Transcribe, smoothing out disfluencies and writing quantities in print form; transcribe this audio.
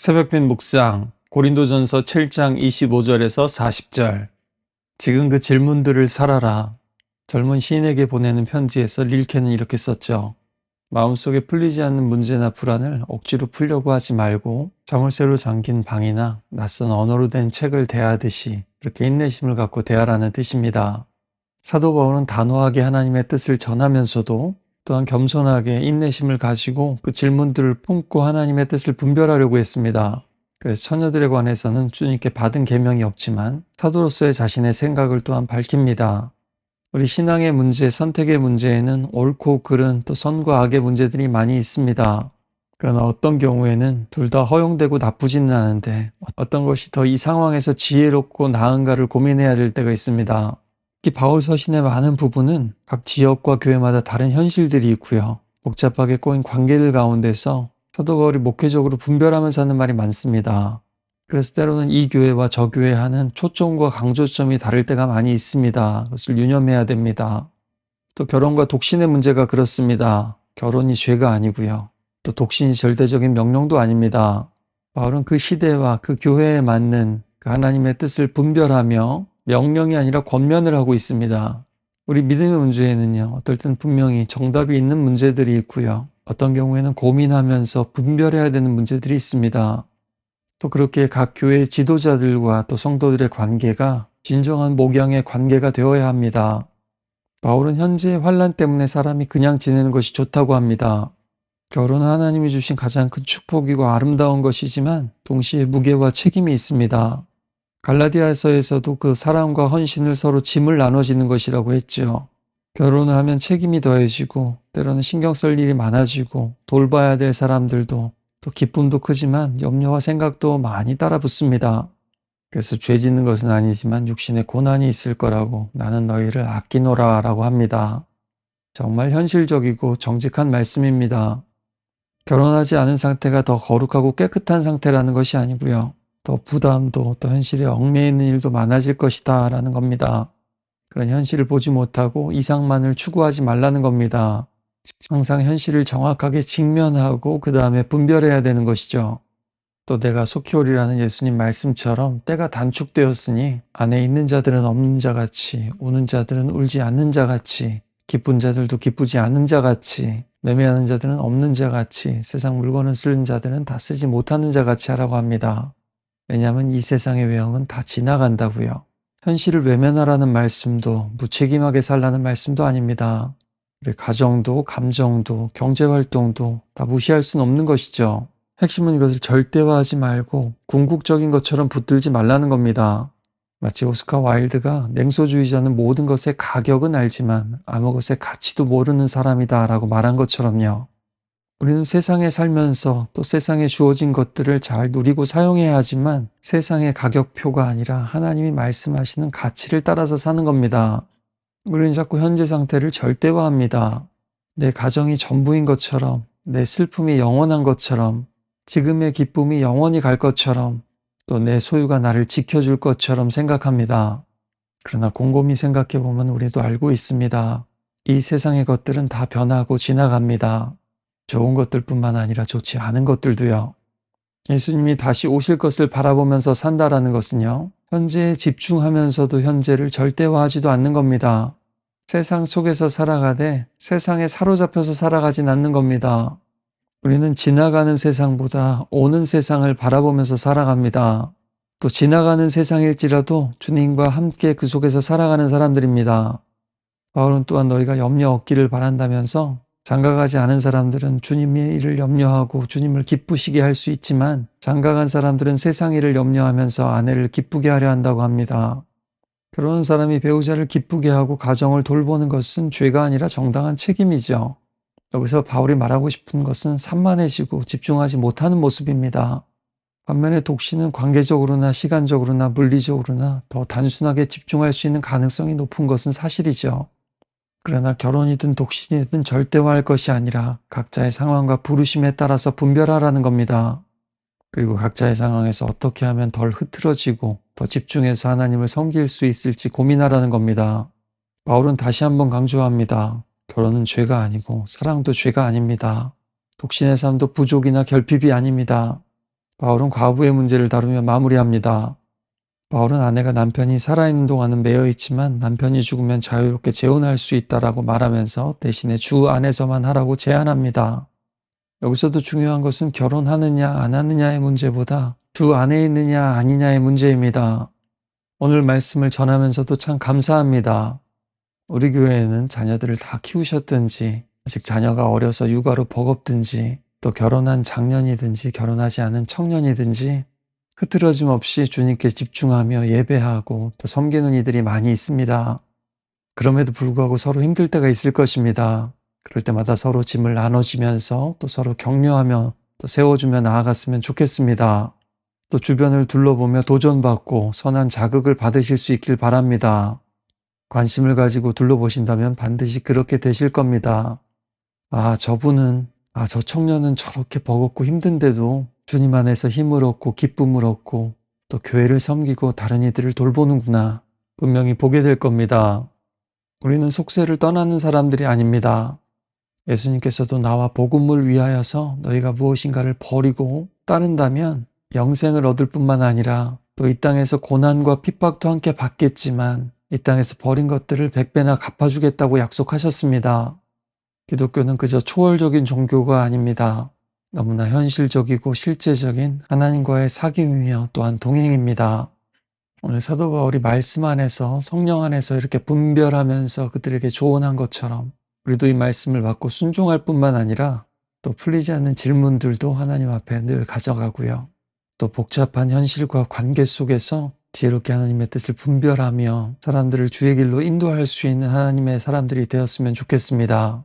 새벽빛 묵상 고린도전서 7장 25절에서 40절. 지금 그 질문들을 살아라. 젊은 시인에게 보내는 편지에서 릴케는 이렇게 썼죠. 마음속에 풀리지 않는 문제나 불안을 억지로 풀려고 하지 말고 자물쇠로 잠긴 방이나 낯선 언어로 된 책을 대하듯이 그렇게 인내심을 갖고 대하라는 뜻입니다. 사도 바울은 단호하게 하나님의 뜻을 전하면서도 또한 겸손하게 인내심을 가지고 그 질문들을 품고 하나님의 뜻을 분별하려고 했습니다. 그래서 처녀들에 관해서는 주님께 받은 계명이 없지만 사도로서의 자신의 생각을 또한 밝힙니다. 우리 신앙의 문제, 선택의 문제에는 옳고 그른 또 선과 악의 문제들이 많이 있습니다. 그러나 어떤 경우에는 둘 다 허용되고 나쁘지는 않은데 어떤 것이 더 이 상황에서 지혜롭고 나은가를 고민해야 될 때가 있습니다. 특히 바울 서신의 많은 부분은 각 지역과 교회마다 다른 현실들이 있고요. 복잡하게 꼬인 관계들 가운데서 사도 바울이 목회적으로 분별하면서 하는 말이 많습니다. 그래서 때로는 이 교회와 저 교회 하는 초점과 강조점이 다를 때가 많이 있습니다. 그것을 유념해야 됩니다. 또 결혼과 독신의 문제가 그렇습니다. 결혼이 죄가 아니고요. 또 독신이 절대적인 명령도 아닙니다. 바울은 그 시대와 그 교회에 맞는 그 하나님의 뜻을 분별하며 명령이 아니라 권면을 하고 있습니다. 우리 믿음의 문제에는요, 어떨 땐 분명히 정답이 있는 문제들이 있고요. 어떤 경우에는 고민하면서 분별해야 되는 문제들이 있습니다. 또 그렇게 각 교회의 지도자들과 또 성도들의 관계가 진정한 목양의 관계가 되어야 합니다. 바울은 현재의 환난 때문에 사람이 그냥 지내는 것이 좋다고 합니다. 결혼은 하나님이 주신 가장 큰 축복이고 아름다운 것이지만 동시에 무게와 책임이 있습니다. 갈라디아서에서도 그 사랑과 헌신을 서로 짐을 나눠지는 것이라고 했죠. 결혼을 하면 책임이 더해지고 때로는 신경 쓸 일이 많아지고 돌봐야 될 사람들도 또 기쁨도 크지만 염려와 생각도 많이 따라 붙습니다. 그래서 죄 짓는 것은 아니지만 육신에 고난이 있을 거라고 나는 너희를 아끼노라 라고 합니다. 정말 현실적이고 정직한 말씀입니다. 결혼하지 않은 상태가 더 거룩하고 깨끗한 상태라는 것이 아니고요. 더 부담도 또 현실에 얽매이는 일도 많아질 것이다 라는 겁니다. 그런 현실을 보지 못하고 이상만을 추구하지 말라는 겁니다. 항상 현실을 정확하게 직면하고 그 다음에 분별해야 되는 것이죠. 또 내가 속히 오리라는 예수님 말씀처럼 때가 단축되었으니 안에 있는 자들은 없는 자같이 우는 자들은 울지 않는 자같이 기쁜 자들도 기쁘지 않는 자같이 매매하는 자들은 없는 자같이 세상 물건을 쓰는 자들은 다 쓰지 못하는 자같이 하라고 합니다. 왜냐하면 이 세상의 외형은 다 지나간다고요. 현실을 외면하라는 말씀도 무책임하게 살라는 말씀도 아닙니다. 우리 가정도 감정도 경제활동도 다 무시할 수는 없는 것이죠. 핵심은 이것을 절대화하지 말고 궁극적인 것처럼 붙들지 말라는 겁니다. 마치 오스카 와일드가 냉소주의자는 모든 것의 가격은 알지만 아무 것의 가치도 모르는 사람이다 라고 말한 것처럼요. 우리는 세상에 살면서 또 세상에 주어진 것들을 잘 누리고 사용해야 하지만 세상의 가격표가 아니라 하나님이 말씀하시는 가치를 따라서 사는 겁니다. 우리는 자꾸 현재 상태를 절대화합니다. 내 가정이 전부인 것처럼, 내 슬픔이 영원한 것처럼, 지금의 기쁨이 영원히 갈 것처럼, 또 내 소유가 나를 지켜줄 것처럼 생각합니다. 그러나 곰곰이 생각해보면 우리도 알고 있습니다. 이 세상의 것들은 다 변하고 지나갑니다. 좋은 것들뿐만 아니라 좋지 않은 것들도요. 예수님이 다시 오실 것을 바라보면서 산다라는 것은요. 현재에 집중하면서도 현재를 절대화하지도 않는 겁니다. 세상 속에서 살아가되 세상에 사로잡혀서 살아가진 않는 겁니다. 우리는 지나가는 세상보다 오는 세상을 바라보면서 살아갑니다. 또 지나가는 세상일지라도 주님과 함께 그 속에서 살아가는 사람들입니다. 바울은 또한 너희가 염려 없기를 바란다면서 장가가지 않은 사람들은 주님의 일을 염려하고 주님을 기쁘시게 할 수 있지만 장가간 사람들은 세상 일을 염려하면서 아내를 기쁘게 하려 한다고 합니다. 결혼한 사람이 배우자를 기쁘게 하고 가정을 돌보는 것은 죄가 아니라 정당한 책임이죠. 여기서 바울이 말하고 싶은 것은 산만해지고 집중하지 못하는 모습입니다. 반면에 독신은 관계적으로나 시간적으로나 물리적으로나 더 단순하게 집중할 수 있는 가능성이 높은 것은 사실이죠. 그러나 결혼이든 독신이든 절대화할 것이 아니라 각자의 상황과 부르심에 따라서 분별하라는 겁니다. 그리고 각자의 상황에서 어떻게 하면 덜 흐트러지고 더 집중해서 하나님을 섬길 수 있을지 고민하라는 겁니다. 바울은 다시 한번 강조합니다. 결혼은 죄가 아니고 사랑도 죄가 아닙니다. 독신의 삶도 부족이나 결핍이 아닙니다. 바울은 과부의 문제를 다루며 마무리합니다. 바울은 아내가 남편이 살아있는 동안은 매여 있지만 남편이 죽으면 자유롭게 재혼할 수 있다라고 말하면서 대신에 주 안에서만 하라고 제안합니다. 여기서도 중요한 것은 결혼하느냐 안 하느냐의 문제보다 주 안에 있느냐 아니냐의 문제입니다. 오늘 말씀을 전하면서도 참 감사합니다. 우리 교회에는 자녀들을 다 키우셨든지 아직 자녀가 어려서 육아로 버겁든지 또 결혼한 장년이든지 결혼하지 않은 청년이든지 흐트러짐 없이 주님께 집중하며 예배하고 또 섬기는 이들이 많이 있습니다. 그럼에도 불구하고 서로 힘들 때가 있을 것입니다. 그럴 때마다 서로 짐을 나눠지면서 또 서로 격려하며 또 세워주며 나아갔으면 좋겠습니다. 또 주변을 둘러보며 도전받고 선한 자극을 받으실 수 있길 바랍니다. 관심을 가지고 둘러보신다면 반드시 그렇게 되실 겁니다. 저 청년은 저렇게 버겁고 힘든데도 주님 안에서 힘을 얻고 기쁨을 얻고 또 교회를 섬기고 다른 이들을 돌보는구나. 분명히 보게 될 겁니다. 우리는 속세를 떠나는 사람들이 아닙니다. 예수님께서도 나와 복음을 위하여서 너희가 무엇인가를 버리고 따른다면 영생을 얻을 뿐만 아니라 또 이 땅에서 고난과 핍박도 함께 받겠지만 이 땅에서 버린 것들을 100배나 갚아주겠다고 약속하셨습니다. 기독교는 그저 초월적인 종교가 아닙니다. 너무나 현실적이고 실제적인 하나님과의 사귐이며 또한 동행입니다. 오늘 사도 바울이 말씀 안에서 성령 안에서 이렇게 분별하면서 그들에게 조언한 것처럼 우리도 이 말씀을 받고 순종할 뿐만 아니라 또 풀리지 않는 질문들도 하나님 앞에 늘 가져가고요. 또 복잡한 현실과 관계 속에서 지혜롭게 하나님의 뜻을 분별하며 사람들을 주의 길로 인도할 수 있는 하나님의 사람들이 되었으면 좋겠습니다.